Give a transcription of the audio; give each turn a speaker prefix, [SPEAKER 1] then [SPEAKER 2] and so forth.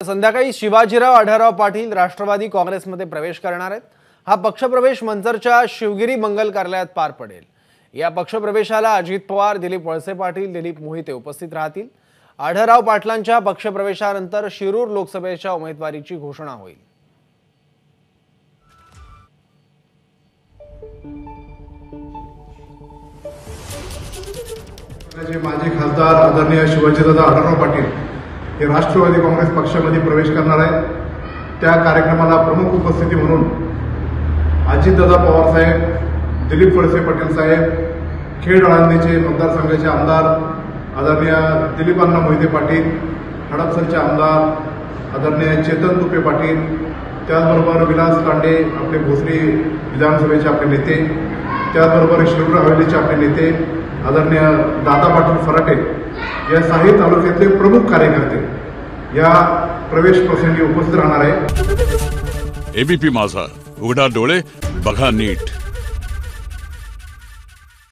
[SPEAKER 1] संध्याकाळी शिवाजीराव आढळराव पाटील राष्ट्रवादी काँग्रेसमध्ये प्रवेश करणार आहेत। हा पक्षप्रवेश मंचरच्या शिवगिरी मंगल कार्यालयात पार पडेल। या पक्षप्रवेशाला अजित पवार, दिलीप वळसे पाटील, दिलीप मोहिते उपस्थित राहतील। आढळराव पाटलांच्या पक्षप्रवेशानंतर शिरूर लोकसभेच्या उमेदवारीची घोषणा होईल।
[SPEAKER 2] माजी खासदार आदरणीय शिवाजीदादा आढळराव पाटील हे राष्ट्रवादी काँग्रेस पक्षामध्ये प्रवेश करणार आहेत। त्या कार्यक्रमाला प्रमुख उपस्थिती म्हणून अजितदादा पवार साहेब, दिलीप वळसे पाटील साहेब, खेड आळंदीचे मतदारसंघाचे आमदार आदरणीय दिलीपांना मोहिते पाटील, हडपसरचे आमदार आदरणीय चेतन तुपे पाटील, त्याचबरोबर विलास लांडे आपले भोसरी विधानसभेचे आपले नेते, त्याचबरोबर शिरूर हवेलीचे आपले नेते आदरणीय दादा पाटील फराटे या साही तालुक्यातले प्रमुख कार्यकर्ते या प्रवेश प्रसंगी उपस्थित राहणार आहे।
[SPEAKER 3] एबीपी माझा, उघडा डोळे बघा नीट।